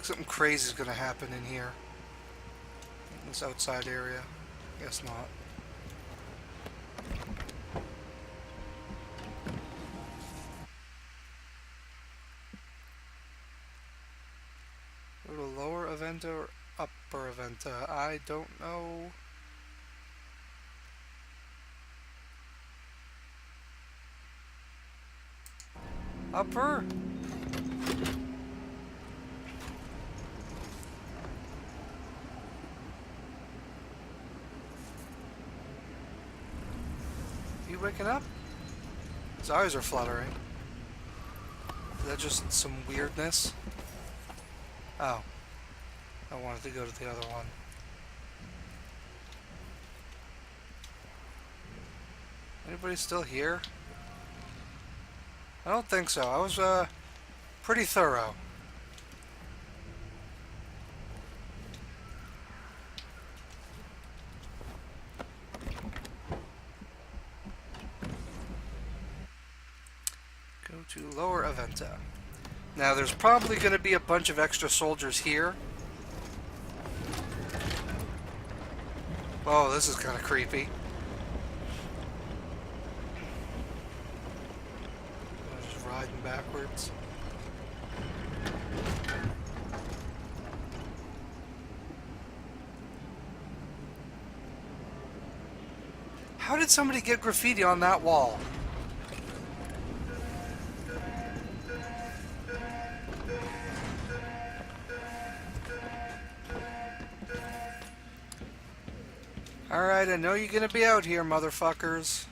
something crazy is gonna happen in here. In this outside area. Guess not. Go to lower Aventa or upper Aventa? I don't know. Upper? You waking up? His eyes are fluttering. Is that just some weirdness? Oh. I wanted to go to the other one. Anybody still here? I don't think so. I was, pretty thorough. Go to lower Aventa. Now, there's probably going to be a bunch of extra soldiers here. Oh, this is kind of creepy. I'm just riding backwards. How did somebody get graffiti on that wall? Alright, I know you're gonna be out here, motherfuckers.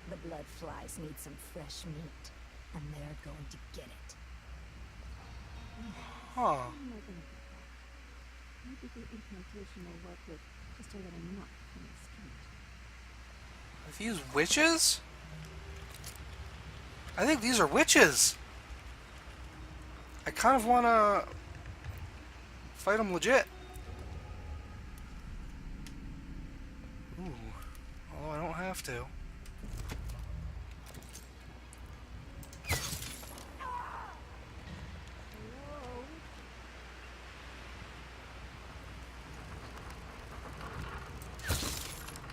The blood flies need some fresh meat, and they're going to get it. Huh. Maybe the incantation will work with just a little knock from the street. Are these witches? I think these are witches. I kind of want to fight them legit. Ooh. Although I don't have to.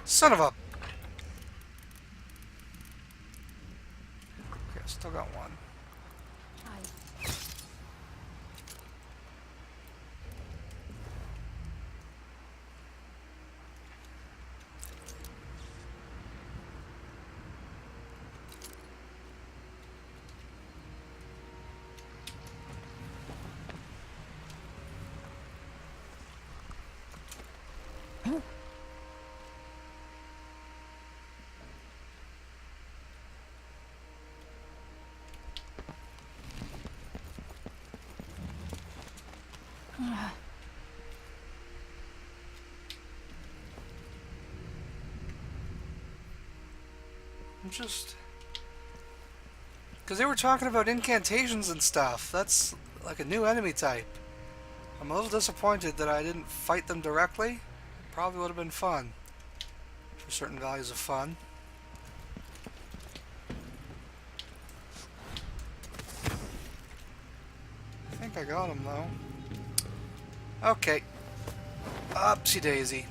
Son of a... Okay, I still got one. I'm just... Because they were talking about incantations and stuff. That's like a new enemy type. I'm a little disappointed that I didn't fight them directly. Probably would have been fun. For certain values of fun. I think I got him though. Okay. Upsy daisy.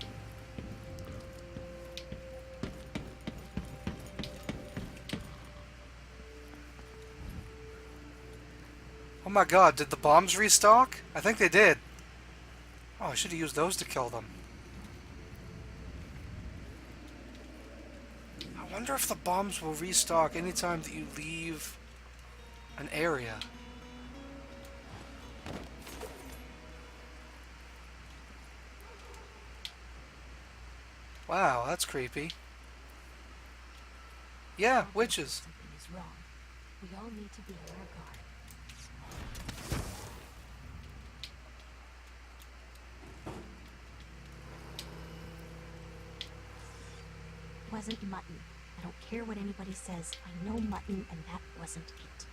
Oh my god, did the bombs restock? I think they did. Oh, I should have used those to kill them. I wonder if the bombs will restock anytime that you leave an area. Wow, that's creepy. Yeah, witches. Something is wrong. We all need to be on our guard. Wasn't mutton. I don't care what anybody says. I know mutton, and that wasn't it.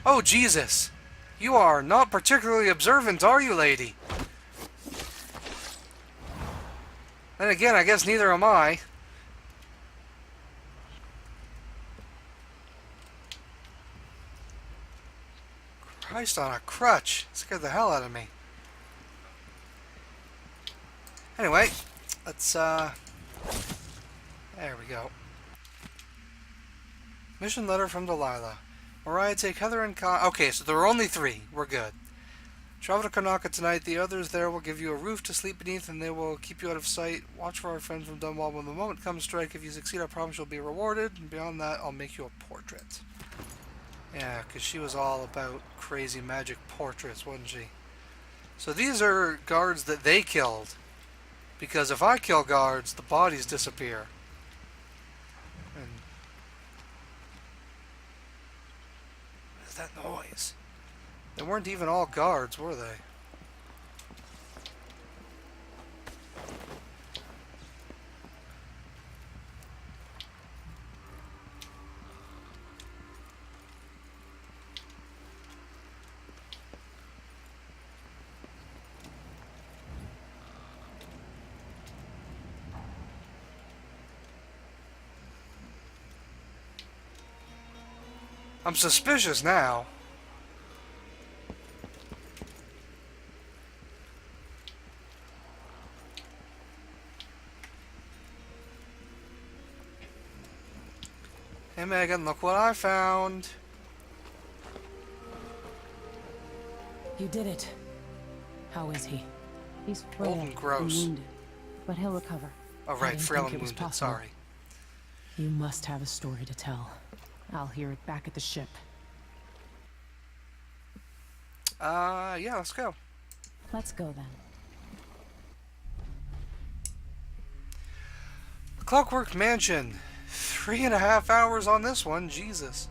Oh, Jesus! You are not particularly observant, are you, lady? Then again, I guess neither am I. Christ on a crutch. Scared the hell out of me. Anyway, let's, there we go. Mission letter from Delilah. Mariah, take Heather and Kai. Okay, so there are only 3. We're good. Travel to Karnaca tonight. The others there will give you a roof to sleep beneath, and they will keep you out of sight. Watch for our friends from Dunwall. When the moment comes, strike. If you succeed, I promise you'll be rewarded. And beyond that, I'll make you a portrait. Yeah, because she was all about crazy magic portraits, wasn't she? So these are guards that they killed. Because if I kill guards, the bodies disappear. And what is that noise? They weren't even all guards, were they? I'm suspicious now. Hey Megan, look what I found. You did it. How is he? He's Old frail and gross. wounded, but he'll recover. Oh I right, didn't frail think and it was wounded, possible. sorry. You must have a story to tell. I'll hear it back at the ship. Yeah, let's go. Let's go then. Clockwork Mansion. 3.5 hours on this one, Jesus.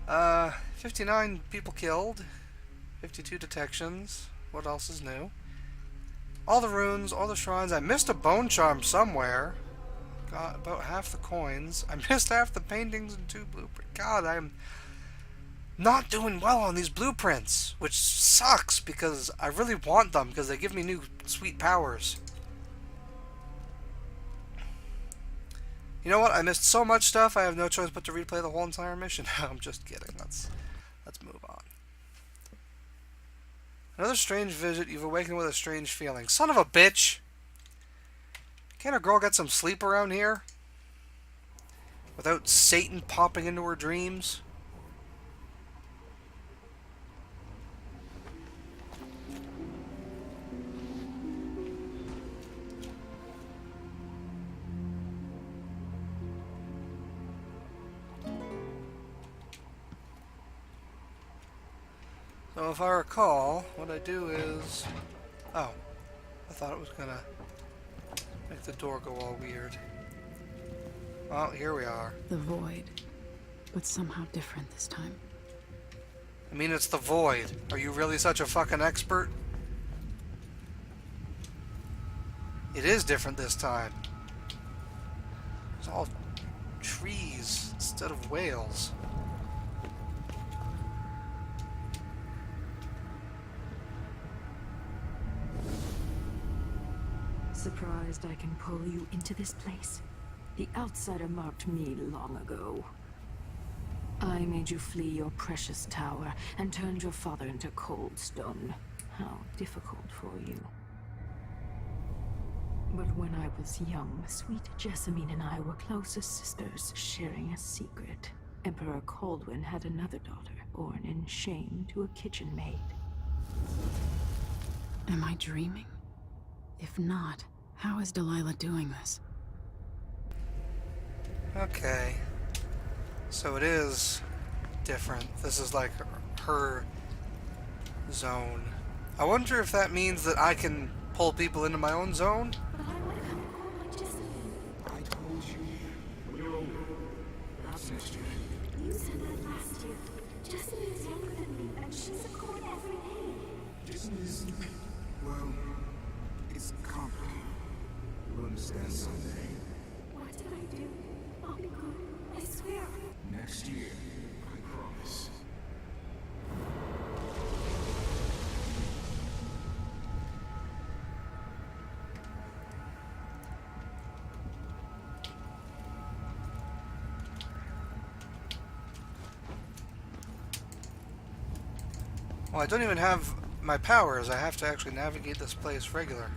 59 people killed. 52 detections. What else is new? All the runes, all the shrines. I missed a bone charm somewhere. Got about half the coins. I missed half the paintings and 2 blueprints. God, I'm not doing well on these blueprints, which sucks because I really want them because they give me new sweet powers. You know what? I missed so much stuff. I have no choice but to replay the whole entire mission. I'm just kidding. Let's move on. Another strange visit. You've awakened with a strange feeling. Son of a bitch! Can't a girl get some sleep around here? Without Satan popping into her dreams? So if I recall, what I do is... Oh. I thought it was gonna make the door go all weird. Well, here we are. The void, but somehow different this time. I mean, it's the void. Are you really such a fucking expert? It is different this time. It's all trees instead of whales. Surprised I can pull you into this place? The outsider marked me long ago. I made you flee your precious tower and turned your father into cold stone. How difficult for you. But when I was young, sweet Jessamine and I were close as sisters, sharing a secret. Emperor Coldwyn had another daughter, born in shame to a kitchen maid. Am I dreaming? If not, how is Delilah doing this? Okay. So it is different. This is like her zone. I wonder if that means that I can pull people into my own zone? I told you. No. Not next year. You said that last year. Jessamine is younger than me, and she's a court every day. This is, well, it's complicated. You'll understand someday. What did I do? I'll be good. I swear. Next year, I promise. Well, I don't even have my powers. I have to actually navigate this place regular.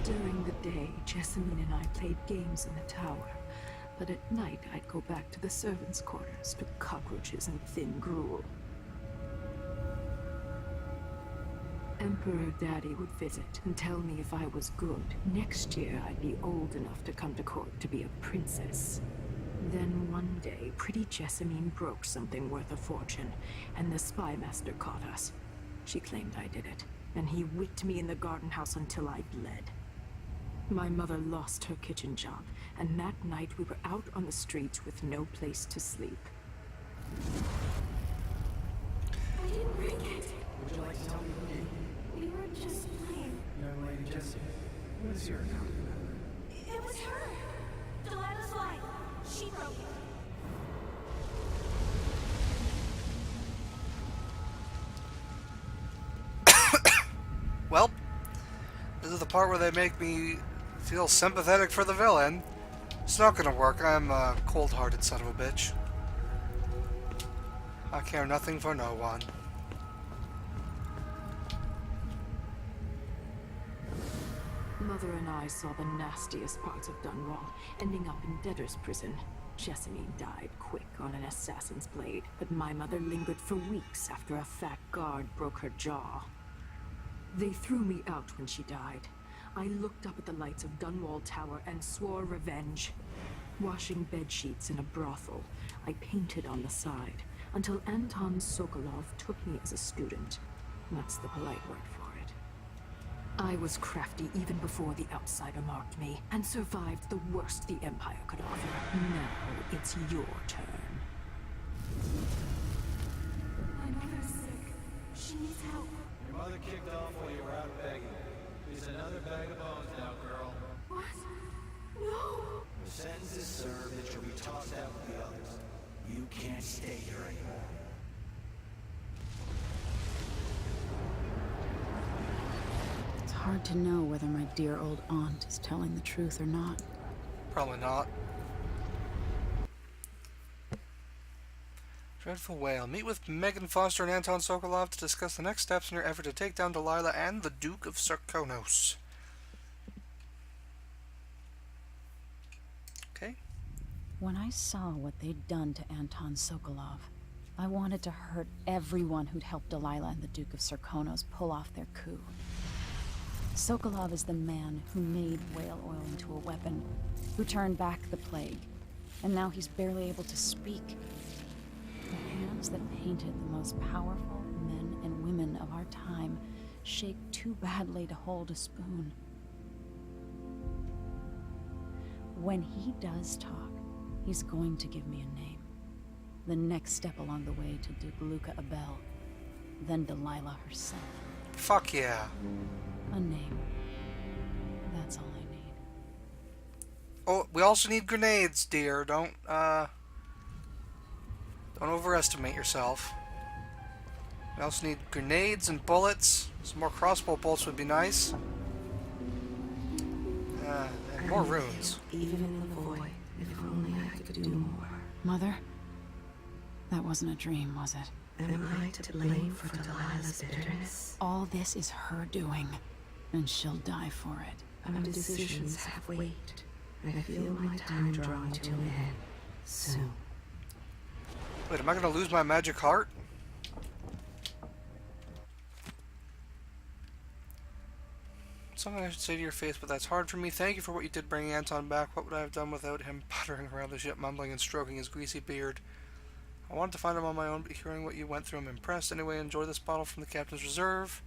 During the day, Jessamine and I played games in the tower. But at night, I'd go back to the servants' quarters to cockroaches and thin gruel. Emperor Daddy would visit and tell me if I was good. Next year, I'd be old enough to come to court to be a princess. Then one day, pretty Jessamine broke something worth a fortune, and the spy master caught us. She claimed I did it, and he whipped me in the garden house until I bled. My mother lost her kitchen job, and that night we were out on the streets with no place to sleep. I didn't bring it. Would you like to tell me who did? We were just playing. Young lady Jessie, what is your account of that? It was her. Delilah's wife. She broke it. Well, this is the part where they make me feel sympathetic for the villain. It's not gonna work. I'm a cold-hearted son of a bitch. I care nothing for no one. Mother and I saw the nastiest parts of Dunwall, ending up in debtor's prison. Jessamine died quick on an assassin's blade, but my mother lingered for weeks after a fat guard broke her jaw. They threw me out when she died. I looked up at the lights of Dunwall Tower and swore revenge. Washing bed sheets in a brothel, I painted on the side, until Anton Sokolov took me as a student. That's the polite word for it. I was crafty even before the outsider marked me, and survived the worst the Empire could offer. Now it's your turn. My mother's sick. She needs help. Your mother kicked off while you were out begging. She's another bag of bones now, girl. What? No. The sentence is served and she'll be tossed out with the others. You can't stay here anymore. It's hard to know whether my dear old aunt is telling the truth or not. Probably not. Dreadful Whale. Meet with Megan Foster and Anton Sokolov to discuss the next steps in your effort to take down Delilah and the Duke of Sarkonos. Okay. When I saw what they'd done to Anton Sokolov, I wanted to hurt everyone who'd helped Delilah and the Duke of Sarkonos pull off their coup. Sokolov is the man who made whale oil into a weapon, who turned back the plague, and now he's barely able to speak. The hands that painted the most powerful men and women of our time shake too badly to hold a spoon. When he does talk, he's going to give me a name. The next step along the way to Duke Luca Abel, then Delilah herself. Fuck yeah. A name. That's all I need. Oh, we also need grenades, dear. Don't overestimate yourself. We also need grenades and bullets. Some more crossbow bolts would be nice. And more runes. Even in the void, if only I could do more. Mother? That wasn't a dream, was it? Am I to blame for Delilah's bitterness? All this is her doing, and she'll die for it. Our decisions have weight. I feel my time drawing to an end soon. Wait, am I gonna lose my magic heart? Something I should say to your face, but that's hard for me. Thank you for what you did bringing Anton back. What would I have done without him puttering around the ship, mumbling and stroking his greasy beard? I wanted to find him on my own, but hearing what you went through, I'm impressed. Anyway, enjoy this bottle from the Captain's Reserve.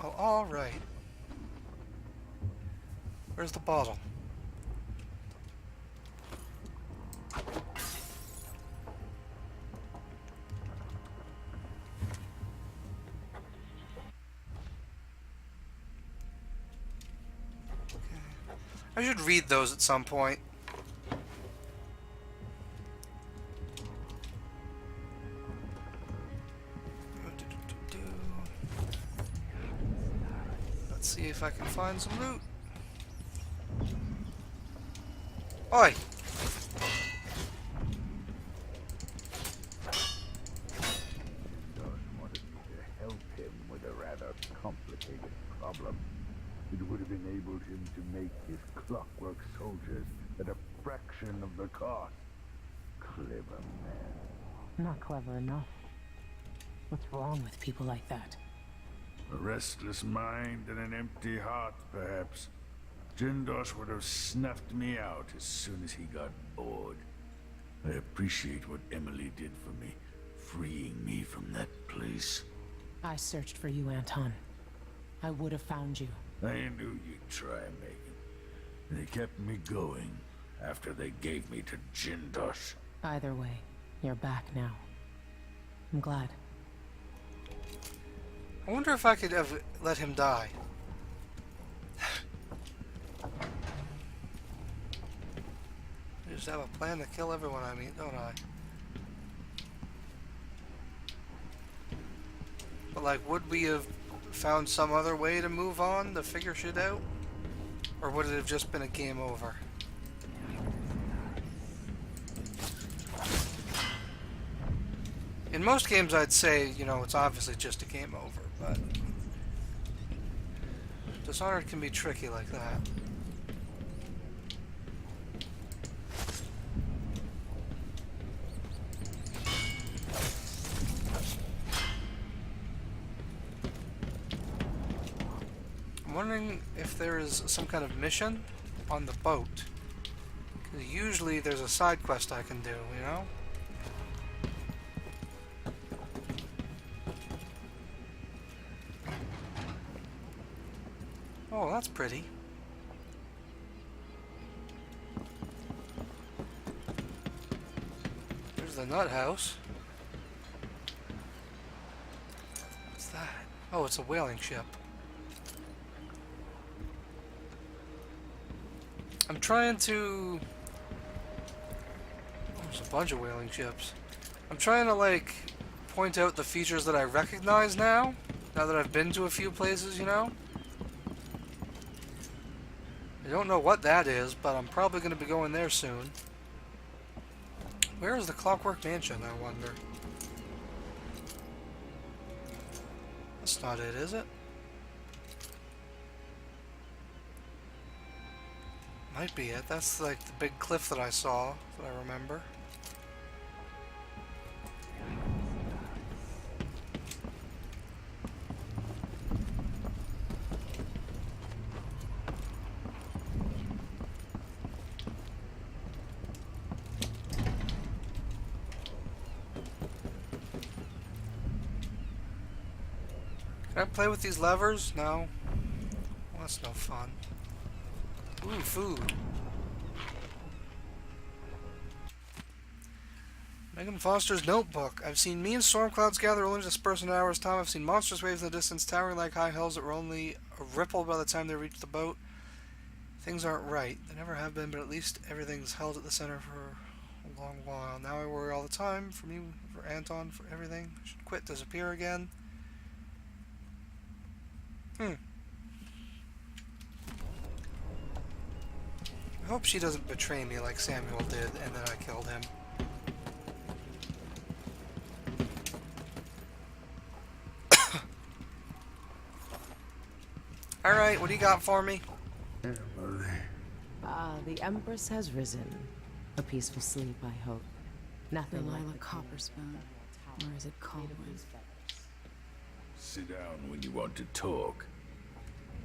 Well, alright. Where's the bottle? I should read those at some point. Let's see if I can find some loot. Oi! fraction of the cost. Clever man. Not clever enough. What's wrong with people like that? A restless mind and an empty heart, perhaps. Jindosh would have snuffed me out as soon as he got bored. I appreciate what Emily did for me, freeing me from that place. I searched for you, Anton. I would have found you. I knew you'd try, Megan. They kept me going after they gave me to Jindosh. Either way, you're back now. I'm glad. I wonder if I could have let him die. I just have a plan to kill everyone I meet, don't I? But like, would we have found some other way to move on, to figure shit out? Or would it have just been a game over? In most games I'd say, you know, it's obviously just a game over, but Dishonored can be tricky like that. I'm wondering if there is some kind of mission on the boat. 'Cause usually there's a side quest I can do, you know? Oh, that's pretty. There's the nut house. What's that? Oh, it's a whaling ship. I'm trying to... Oh, there's a bunch of whaling ships. I'm trying to, like, point out the features that I recognize now that I've been to a few places, you know? I don't know what that is, but I'm probably going to be going there soon. Where is the Clockwork Mansion, I wonder? That's not it, is it? Might be it. That's like the big cliff that I saw, that I remember. Can I play with these levers? No. Well, that's no fun. Ooh, food. Megan Foster's notebook. I've seen me and storm clouds gather only to disperse in an hour's time. I've seen monstrous waves in the distance, towering like high hills that were only a ripple by the time they reached the boat. Things aren't right. They never have been, but at least everything's held at the center for a long while. Now I worry all the time. For me, for Anton, for everything. I should quit, disappear again. I hope she doesn't betray me like Samuel did, and then I killed him. Alright, what do you got for me? The Empress has risen. A peaceful sleep, I hope. Nothing like Delilah the Copperspoon. Or is it Colwyn? Sit down when you want to talk.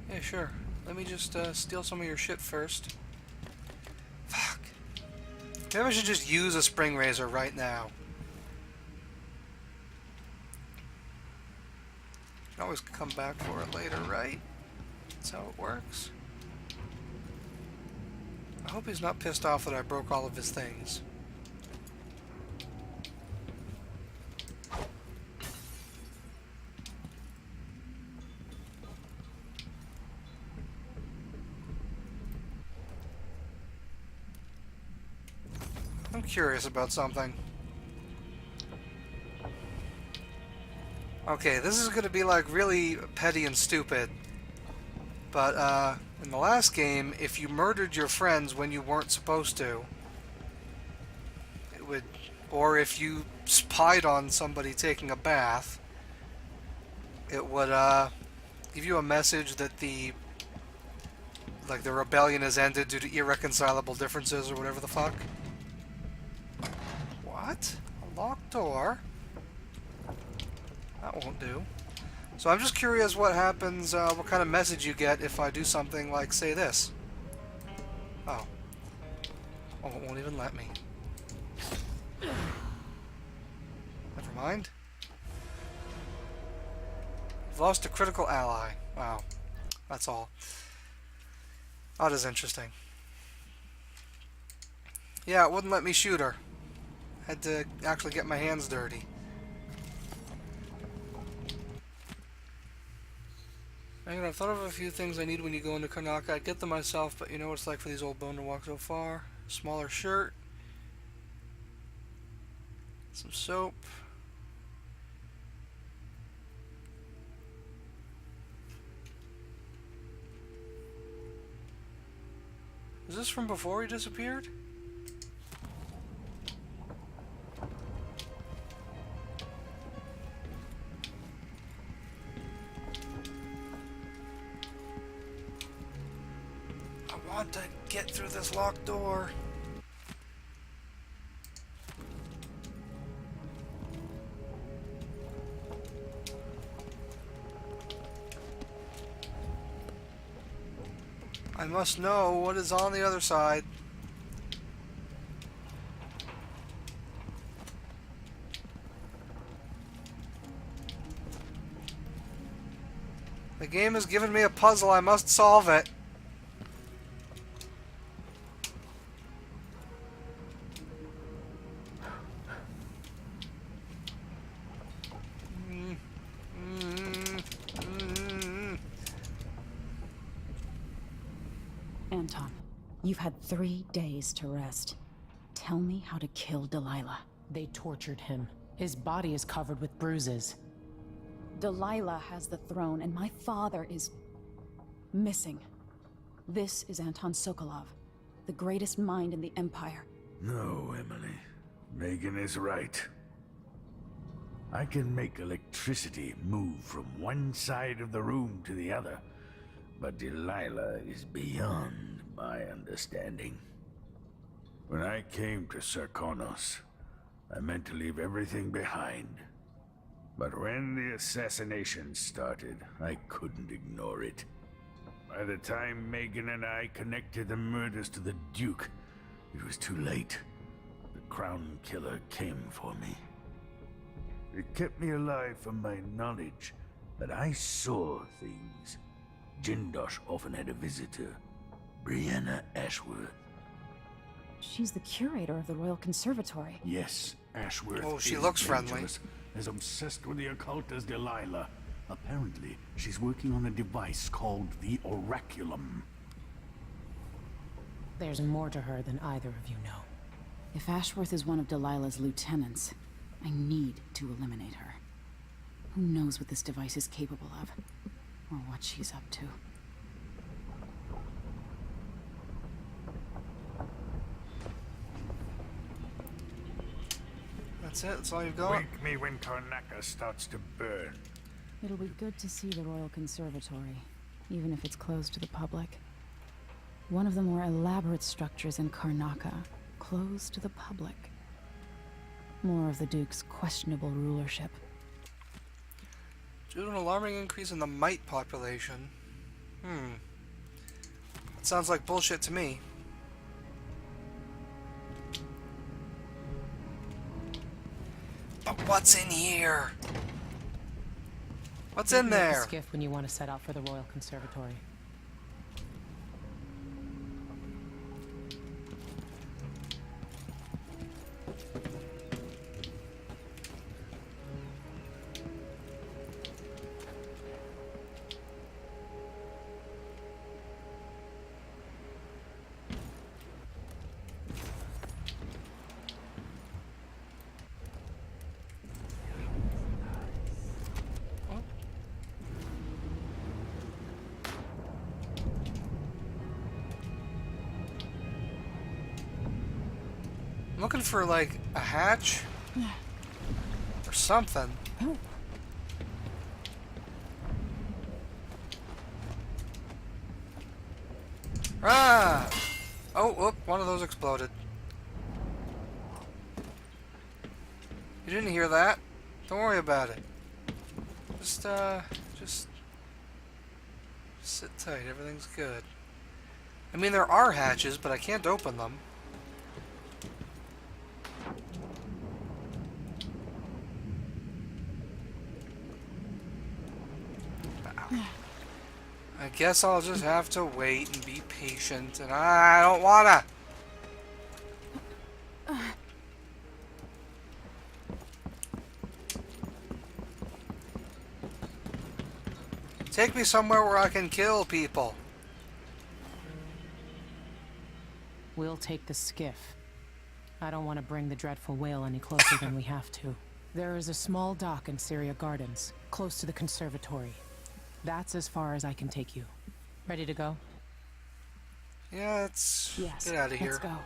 Yeah, sure. Let me just steal some of your shit first. Fuck. Maybe I should just use a spring razor right now. You can always come back for it later, right? That's how it works. I hope he's not pissed off that I broke all of his things. I'm curious about something. Okay, this is going to be like really petty and stupid. But in the last game, if you murdered your friends when you weren't supposed to, it would, or if you spied on somebody taking a bath, it would give you a message that the like the rebellion has ended due to irreconcilable differences or whatever the fuck. What? A locked door? That won't do. So I'm just curious what happens, what kind of message you get if I do something like, say, this. Oh. Oh, it won't even let me. Never mind. You've lost a critical ally. Wow. That's all. That is interesting. Yeah, it wouldn't let me shoot her. Had to actually get my hands dirty. I've thought of a few things I need when you go into Karnaca. I'd get them myself, but you know what it's like for these old bone to walk so far. Smaller shirt. Some soap. Is this from before he disappeared? I want to get through this locked door. I must know what is on the other side. The game has given me a puzzle. I must solve it. Anton, you've had 3 days to rest. Tell me how to kill Delilah. They tortured him. His body is covered with bruises. Delilah has the throne, and my father is missing. This is Anton Sokolov, the greatest mind in the Empire. No, Emily. Megan is right. I can make electricity move from one side of the room to the other, but Delilah is beyond my understanding. When I came to Sarkonos, I meant to leave everything behind. But when the assassination started, I couldn't ignore it. By the time Megan and I connected the murders to the Duke, it was too late. The Crown Killer came for me. It kept me alive from my knowledge that I saw things. Jindosh often had a visitor, Brianna Ashworth. She's the curator of the Royal Conservatory. Yes, Ashworth. Oh, she is looks friendly. dangerous, as obsessed with the occult as Delilah. Apparently, she's working on a device called the Oraculum. There's more to her than either of you know. If Ashworth is one of Delilah's lieutenants, I need to eliminate her. Who knows what this device is capable of, or what she's up to. That's it? That's all you've got? Wake me when Karnaca starts to burn. It'll be good to see the Royal Conservatory, even if it's closed to the public. One of the more elaborate structures in Karnaca, closed to the public. More of the Duke's questionable rulership. Due to an alarming increase in the mite population. That sounds like bullshit to me. But what's in here? What's in Meet me at the there? skiff when you want to set out for the Royal Conservatory. I'm looking for, like, a hatch? Or something. Run! Oh, whoop, one of those exploded. You didn't hear that. Don't worry about it. Just sit tight. Everything's good. I mean, there are hatches, but I can't open them. Ow. I guess I'll just have to wait and be patient, and I don't wanna. Take me somewhere where I can kill people. We'll take the skiff. I don't want to bring the dreadful whale any closer than we have to. There is a small dock in Syria Gardens, close to the conservatory. That's as far as I can take you. Ready to go? Yeah, let's Yes, get out of here. let's go.